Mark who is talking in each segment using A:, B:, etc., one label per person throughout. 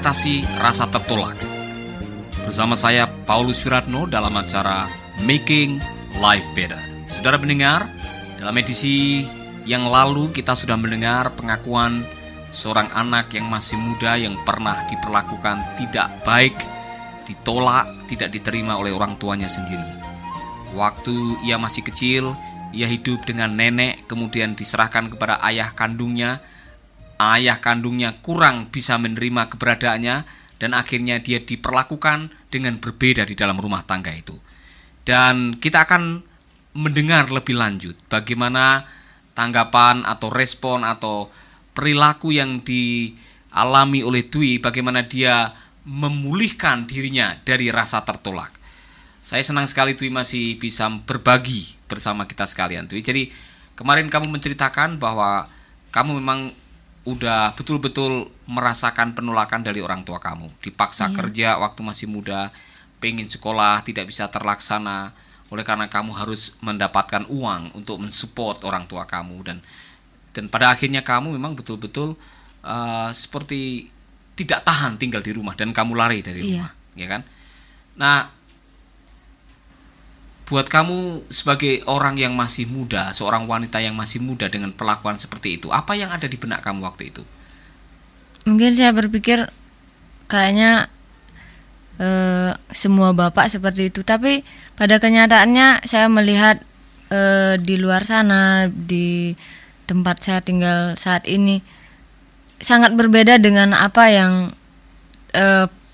A: mengatasi rasa tertolak. Bersama saya Paulus Wiratno dalam acara Making Life Better. Saudara pendengar, dalam edisi yang lalu kita sudah mendengar pengakuan seorang anak yang masih muda yang pernah diperlakukan tidak baik, ditolak, tidak diterima oleh orang tuanya sendiri. Waktu ia masih kecil, ia hidup dengan nenek, kemudian diserahkan kepada ayah kandungnya. Ayah kandungnya kurang bisa menerima keberadaannya dan akhirnya dia diperlakukan dengan berbeda di dalam rumah tangga itu. Dan kita akan mendengar lebih lanjut bagaimana tanggapan atau respon atau perilaku yang dialami oleh Dwi, bagaimana dia memulihkan dirinya dari rasa tertolak. Saya senang sekali Dwi masih bisa berbagi bersama kita sekalian, Dwi. Jadi kemarin kamu menceritakan bahwa kamu memang udah betul-betul merasakan penolakan dari orang tua kamu. Dipaksa kerja waktu masih muda, pengen sekolah tidak bisa terlaksana oleh karena kamu harus mendapatkan uang untuk mensupport orang tua kamu, dan pada akhirnya kamu memang betul-betul seperti tidak tahan tinggal di rumah dan kamu lari dari rumah, ya kan? Nah, buat kamu sebagai orang yang masih muda, seorang wanita yang masih muda dengan perlakuan seperti itu, apa yang ada di benak kamu waktu itu?
B: Mungkin saya berpikir kayaknya semua bapak seperti itu, tapi pada kenyataannya saya melihat di luar sana, di tempat saya tinggal saat ini, sangat berbeda dengan apa yang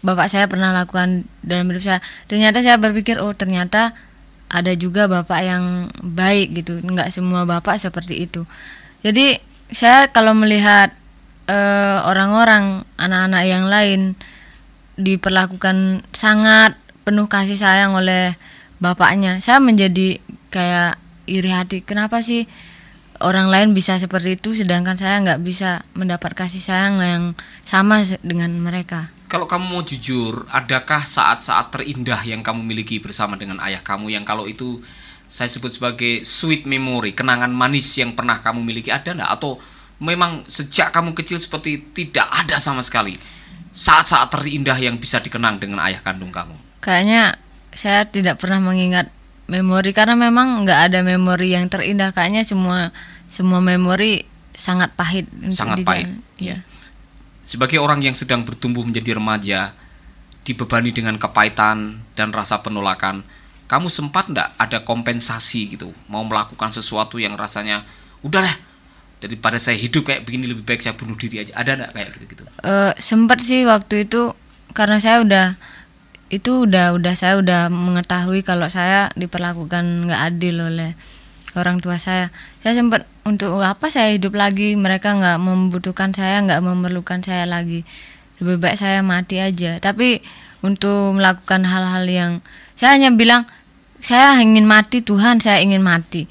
B: bapak saya pernah lakukan dalam hidup saya. Ternyata saya berpikir, oh ternyata ada juga bapak yang baik gitu, nggak semua bapak seperti itu. Jadi saya kalau melihat orang-orang, anak-anak yang lain diperlakukan sangat penuh kasih sayang oleh bapaknya, saya menjadi kayak iri hati. Kenapa sih orang lain bisa seperti itu sedangkan saya nggak bisa mendapat kasih sayang yang sama dengan mereka?
A: Kalau kamu mau jujur, adakah saat-saat terindah yang kamu miliki bersama dengan ayah kamu yang kalau itu saya sebut sebagai sweet memory, kenangan manis yang pernah kamu miliki, ada enggak? Atau memang sejak kamu kecil seperti tidak ada sama sekali saat-saat terindah yang bisa dikenang dengan ayah kandung kamu?
B: Kayaknya saya tidak pernah mengingat memori karena memang nggak ada memori yang terindah. Kayaknya semua memori sangat pahit.
A: Sangat pahit, ya. Sebagai orang yang sedang bertumbuh menjadi remaja, dibebani dengan kepahitan dan rasa penolakan, kamu sempat enggak ada kompensasi gitu, mau melakukan sesuatu yang rasanya udahlah, daripada saya hidup kayak begini lebih baik saya bunuh diri aja, ada enggak kayak gitu-gitu?
B: Sempat sih waktu itu, karena saya udah saya udah mengetahui kalau saya diperlakukan nggak adil oleh orang tua saya. Saya sempat, untuk apa saya hidup lagi, mereka nggak membutuhkan saya, nggak memerlukan saya lagi, lebih baik saya mati aja. Tapi untuk melakukan hal-hal yang saya hanya bilang saya ingin mati, Tuhan saya ingin mati,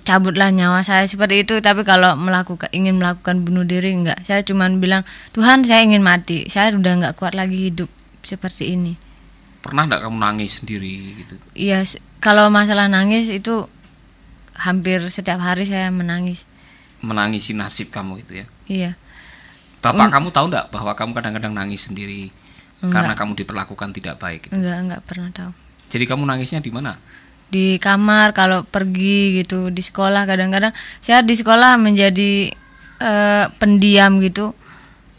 B: cabutlah nyawa saya, seperti itu. Tapi kalau ingin melakukan bunuh diri enggak, saya cuma bilang Tuhan saya ingin mati, saya udah nggak kuat lagi hidup seperti ini.
A: Pernah enggak kamu nangis sendiri gitu?
B: Iya, kalau masalah nangis itu hampir setiap hari saya menangis.
A: Menangisi nasib kamu itu ya?
B: Iya.
A: Bapak kamu tahu enggak bahwa kamu kadang-kadang nangis sendiri?
B: Enggak.
A: Karena kamu diperlakukan tidak baik gitu?
B: Enggak pernah tahu.
A: Jadi kamu nangisnya di mana?
B: Di kamar, kalau pergi gitu, di sekolah kadang-kadang saya di sekolah menjadi pendiam gitu.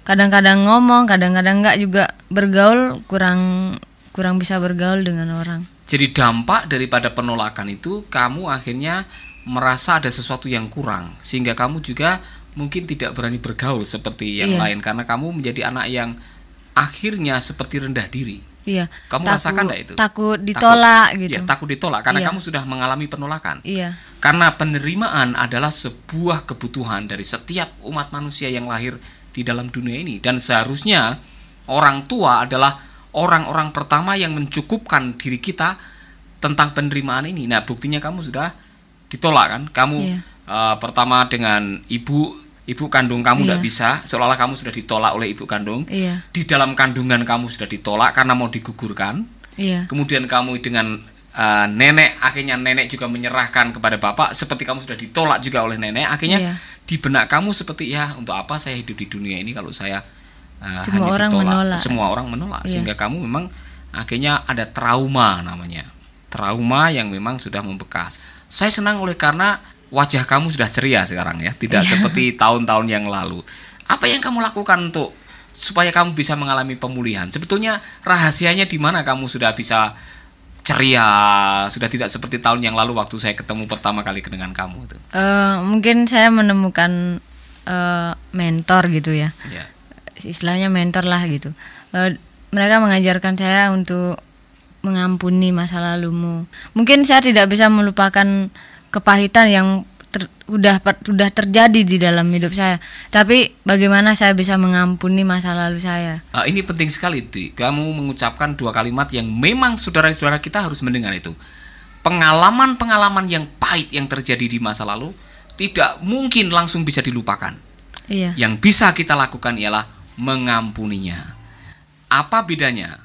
B: Kadang-kadang ngomong, kadang-kadang enggak, juga bergaul kurang bisa bergaul dengan orang.
A: Jadi dampak daripada penolakan itu kamu akhirnya merasa ada sesuatu yang kurang, sehingga kamu juga mungkin tidak berani bergaul seperti yang lain karena kamu menjadi anak yang akhirnya seperti rendah diri.
B: Iya.
A: Kamu rasakan enggak itu?
B: Takut ditolak gitu.
A: Ya, takut ditolak karena kamu sudah mengalami penolakan.
B: Iya.
A: Karena penerimaan adalah sebuah kebutuhan dari setiap umat manusia yang lahir di dalam dunia ini, dan seharusnya orang tua adalah orang-orang pertama yang mencukupkan diri kita tentang penerimaan ini. Nah, buktinya kamu sudah ditolak kan? Kamu pertama dengan ibu kandung kamu tidak bisa, seolah-olah kamu sudah ditolak oleh ibu kandung. Di dalam kandungan kamu sudah ditolak karena mau digugurkan. Kemudian kamu dengan nenek, akhirnya nenek juga menyerahkan kepada bapak, seperti kamu sudah ditolak juga oleh nenek. Akhirnya di benak kamu seperti, ya untuk apa saya hidup di dunia ini kalau saya
B: semua orang menolak.
A: Semua orang menolak,
B: Iya.
A: sehingga kamu memang akhirnya ada trauma namanya. Trauma yang memang sudah membekas. Saya senang oleh karena wajah kamu sudah ceria sekarang ya, tidak
B: Iya.
A: seperti tahun-tahun yang lalu. Apa yang kamu lakukan untuk supaya kamu bisa mengalami pemulihan? Sebetulnya rahasianya di mana kamu sudah bisa ceria, sudah tidak seperti tahun yang lalu waktu saya ketemu pertama kali dengan kamu itu?
B: Mungkin saya menemukan mentor gitu ya.
A: Ya.
B: Istilahnya mentor lah gitu. Mereka mengajarkan saya untuk mengampuni masa lalumu. Mungkin saya tidak bisa melupakan kepahitan yang sudah terjadi di dalam hidup saya. Tapi bagaimana saya bisa mengampuni masa lalu saya?
A: Ini penting sekali, Di. Kamu mengucapkan dua kalimat yang memang saudara-saudara kita harus mendengar itu. Pengalaman-pengalaman yang pahit yang terjadi di masa lalu tidak mungkin langsung bisa dilupakan.
B: Iya.
A: Yang bisa kita lakukan ialah mengampuninya. Apa bedanya?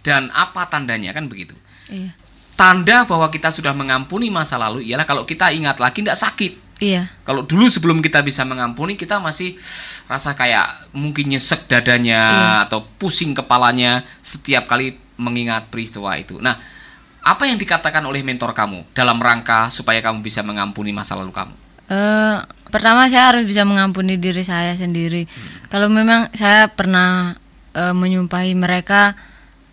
A: Dan apa tandanya, kan begitu?
B: Iya.
A: Tanda bahwa kita sudah mengampuni masa lalu ialah kalau kita ingat lagi tidak sakit.
B: Iya.
A: Kalau dulu sebelum kita bisa mengampuni, kita masih rasa kayak mungkin nyesek dadanya atau pusing kepalanya setiap kali mengingat peristiwa itu. Nah, apa yang dikatakan oleh mentor kamu dalam rangka supaya kamu bisa mengampuni masa lalu kamu?
B: Pertama saya harus bisa mengampuni diri saya sendiri. Kalau memang saya pernah menyumpahi mereka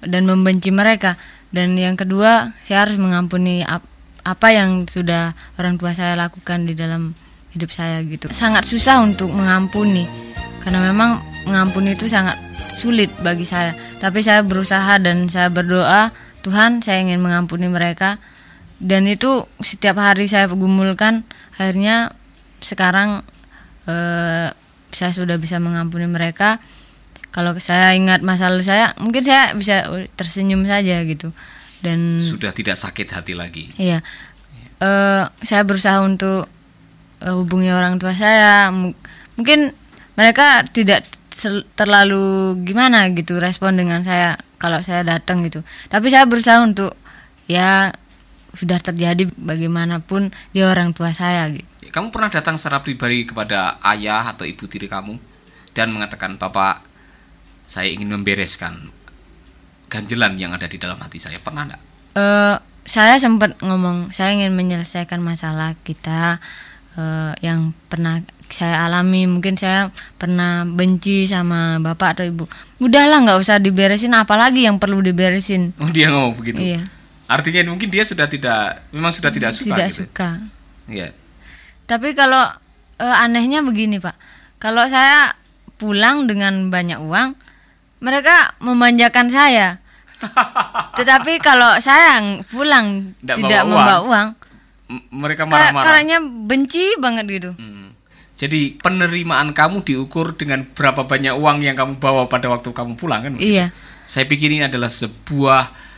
B: dan membenci mereka, dan yang kedua saya harus mengampuni apa yang sudah orang tua saya lakukan di dalam hidup saya gitu. Sangat susah untuk mengampuni karena memang mengampuni itu sangat sulit bagi saya, tapi saya berusaha dan saya berdoa, Tuhan, saya ingin mengampuni mereka, dan itu setiap hari saya gumulkan. Akhirnya sekarang saya sudah bisa mengampuni mereka. Kalau saya ingat masa lalu saya, mungkin saya bisa tersenyum saja gitu, dan
A: Sudah tidak sakit hati lagi.
B: iya. Saya berusaha untuk hubungi orang tua saya. Mungkin mereka tidak terlalu gimana gitu respon dengan saya kalau saya datang gitu. Tapi saya berusaha untuk, ya sudah terjadi bagaimanapun dia orang tua saya gitu.
A: Kamu pernah datang secara pribadi kepada ayah atau ibu tiri kamu dan mengatakan, Bapak, saya ingin membereskan ganjelan yang ada di dalam hati saya. Pernah enggak?
B: Saya sempat ngomong, saya ingin menyelesaikan masalah kita yang pernah saya alami. Mungkin saya pernah benci sama bapak atau ibu. Udahlah, nggak usah diberesin, apalagi yang perlu diberesin.
A: Oh, dia ngomong begitu?
B: Iya.
A: Artinya mungkin dia sudah tidak suka.
B: Tidak
A: gitu.
B: suka.
A: Iya.
B: Tapi kalau anehnya begini Pak, kalau saya pulang dengan banyak uang, mereka memanjakan saya. Tetapi kalau saya pulang tidak membawa uang,
A: mereka marah-marah.
B: Karena benci banget gitu.
A: Jadi penerimaan kamu diukur dengan berapa banyak uang yang kamu bawa pada waktu kamu pulang, kan?
B: Iya.
A: Saya pikir ini adalah sebuah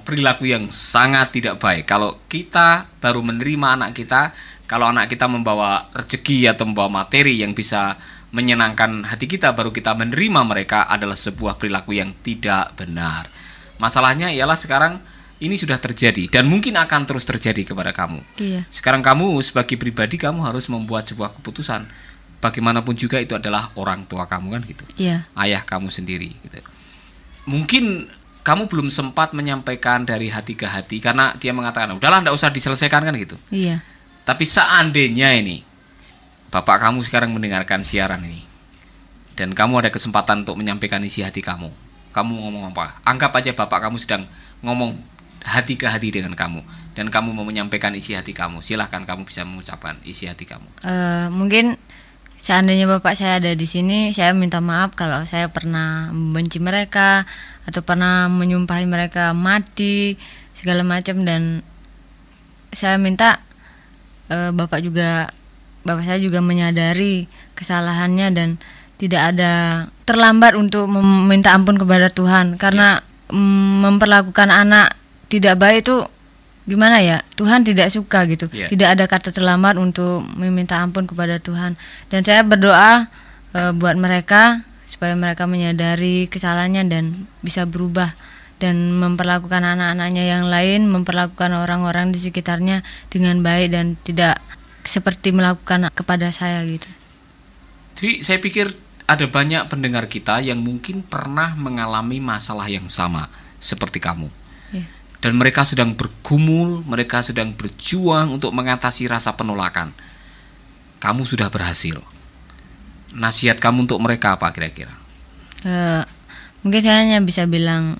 A: perilaku yang sangat tidak baik. Kalau kita baru menerima anak kita, kalau anak kita membawa rezeki atau membawa materi yang bisa menyenangkan hati kita, baru kita menerima mereka, adalah sebuah perilaku yang tidak benar. Masalahnya ialah sekarang ini sudah terjadi dan mungkin akan terus terjadi kepada kamu.
B: Iya.
A: Sekarang kamu sebagai pribadi, kamu harus membuat sebuah keputusan. Bagaimanapun juga itu adalah orang tua kamu, kan gitu.
B: Iya.
A: Ayah kamu sendiri gitu. Mungkin kamu belum sempat menyampaikan dari hati ke hati karena dia mengatakan, udahlah, enggak usah diselesaikan, kan gitu.
B: Iya.
A: Tapi seandainya ini bapak kamu sekarang mendengarkan siaran ini dan kamu ada kesempatan untuk menyampaikan isi hati kamu ngomong apa? Anggap aja bapak kamu sedang ngomong hati ke hati dengan kamu dan kamu mau menyampaikan isi hati kamu. Silahkan, kamu bisa mengucapkan isi hati kamu.
B: Mungkin seandainya bapak saya ada di sini, saya minta maaf kalau saya pernah membenci mereka atau pernah menyumpahi mereka mati segala macam, dan saya minta bapak saya juga menyadari kesalahannya dan tidak ada terlambat untuk meminta ampun kepada Tuhan, karena memperlakukan anak tidak baik itu gimana ya, Tuhan tidak suka gitu. Tidak ada kata terlambat untuk meminta ampun kepada Tuhan, dan saya berdoa buat mereka supaya mereka menyadari kesalahannya dan bisa berubah dan memperlakukan anak-anaknya yang lain, memperlakukan orang-orang di sekitarnya dengan baik dan tidak seperti melakukan kepada saya gitu.
A: Jadi saya pikir ada banyak pendengar kita yang mungkin pernah mengalami masalah yang sama seperti kamu.
B: Ya.
A: Dan mereka sedang bergumul, mereka sedang berjuang untuk mengatasi rasa penolakan. Kamu sudah berhasil. Nasihat kamu untuk mereka apa kira-kira?
B: Mungkin saya hanya bisa bilang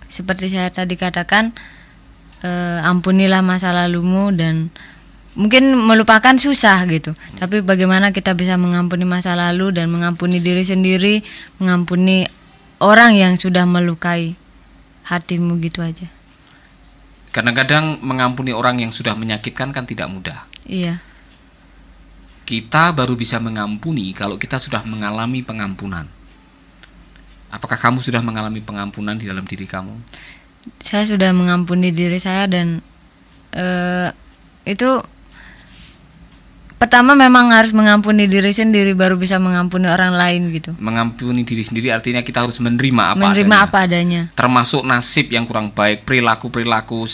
B: seperti saya tadi katakan, ampunilah masa lalumu, dan mungkin melupakan susah gitu. Tapi bagaimana kita bisa mengampuni masa lalu dan mengampuni diri sendiri, mengampuni orang yang sudah melukai hatimu, gitu aja.
A: Kadang-kadang mengampuni orang yang sudah menyakitkan kan tidak mudah.
B: Iya.
A: Kita baru bisa mengampuni kalau kita sudah mengalami pengampunan. Apakah kamu sudah mengalami pengampunan di dalam diri kamu?
B: Saya sudah mengampuni diri saya, dan itu pertama memang harus mengampuni diri sendiri baru bisa mengampuni orang lain gitu.
A: Mengampuni diri sendiri artinya kita harus menerima
B: apa adanya.
A: Termasuk nasib yang kurang baik, perilaku-perilaku,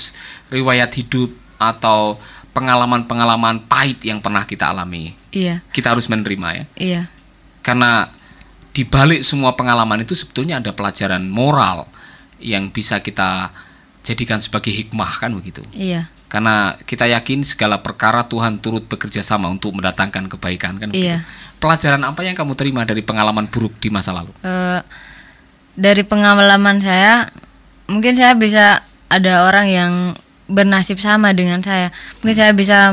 A: riwayat hidup, atau pengalaman-pengalaman pahit yang pernah kita alami.
B: Iya.
A: Kita harus menerima ya.
B: Iya.
A: Karena di balik semua pengalaman itu sebetulnya ada pelajaran moral yang bisa kita jadikan sebagai hikmah, kan begitu.
B: Iya.
A: Karena kita yakin segala perkara Tuhan turut bekerja sama untuk mendatangkan kebaikan, kan begitu.
B: Iya.
A: Pelajaran apa yang kamu terima dari pengalaman buruk di masa lalu?
B: Dari pengalaman saya, mungkin saya bisa ada orang yang bernasib sama dengan saya. Mungkin saya bisa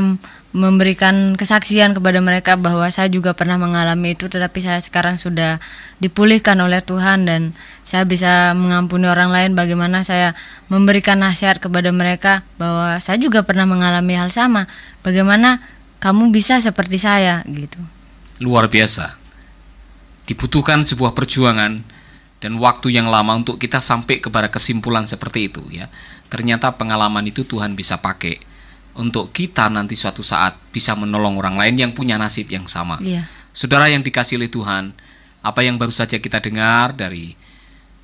B: memberikan kesaksian kepada mereka bahwa saya juga pernah mengalami itu, tetapi saya sekarang sudah dipulihkan oleh Tuhan, dan saya bisa mengampuni orang lain. Bagaimana saya memberikan nasihat kepada mereka bahwa saya juga pernah mengalami hal sama. Bagaimana kamu bisa seperti saya gitu.
A: Luar biasa. Dibutuhkan sebuah perjuangan dan waktu yang lama untuk kita sampai kepada kesimpulan seperti itu ya. Ternyata pengalaman itu Tuhan bisa pakai untuk kita nanti suatu saat bisa menolong orang lain yang punya nasib yang sama.
B: Iya.
A: Saudara yang dikasihi oleh Tuhan, apa yang baru saja kita dengar dari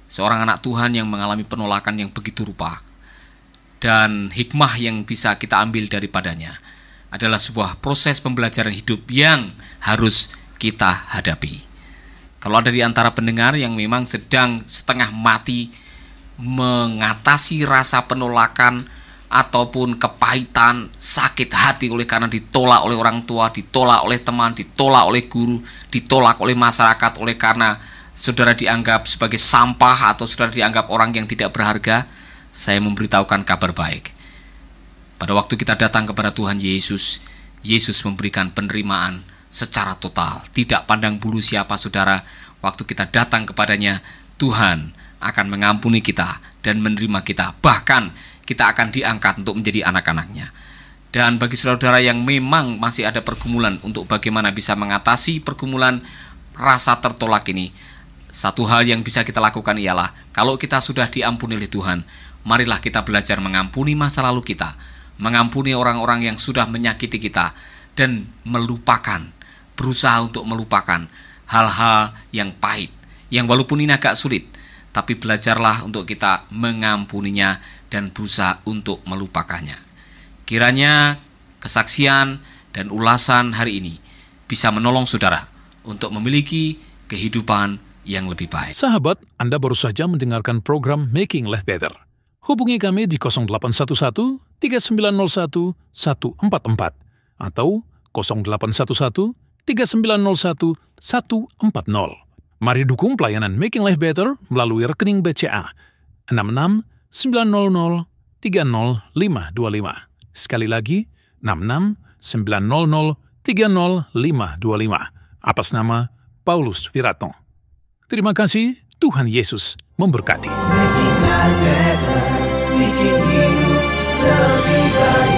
A: seorang anak Tuhan yang mengalami penolakan yang begitu rupa, dan hikmah yang bisa kita ambil daripadanya adalah sebuah proses pembelajaran hidup yang harus kita hadapi. Kalau ada di antara pendengar yang memang sedang setengah mati mengatasi rasa penolakan ataupun kepahitan, sakit hati oleh karena ditolak oleh orang tua, ditolak oleh teman, ditolak oleh guru, ditolak oleh masyarakat, oleh karena saudara dianggap sebagai sampah atau saudara dianggap orang yang tidak berharga, saya memberitahukan kabar baik. Pada waktu kita datang kepada Tuhan Yesus, Yesus memberikan penerimaan secara total, tidak pandang bulu siapa saudara. Waktu kita datang kepadanya, Tuhan akan mengampuni kita dan menerima kita, bahkan kita akan diangkat untuk menjadi anak-anaknya. Dan bagi saudara-saudara yang memang masih ada pergumulan untuk bagaimana bisa mengatasi pergumulan rasa tertolak ini, satu hal yang bisa kita lakukan ialah kalau kita sudah diampuni oleh Tuhan, marilah kita belajar mengampuni masa lalu kita, mengampuni orang-orang yang sudah menyakiti kita, dan melupakan, berusaha untuk melupakan hal-hal yang pahit, yang walaupun ini agak sulit, tapi belajarlah untuk kita mengampuninya dan berusaha untuk melupakannya. Kiranya kesaksian dan ulasan hari ini bisa menolong saudara untuk memiliki kehidupan yang lebih baik.
C: Sahabat, Anda baru saja mendengarkan program Making Life Better. Hubungi kami di 0811 3901 144 atau 0811 3901 140. Mari dukung pelayanan Making Life Better melalui rekening BCA 66 900 30525. Sekali lagi, 66 900 30525. Atas nama Paulus Wiratno. Terima kasih, Tuhan Yesus memberkati.
D: Making life better, bikin hidup lebih baik.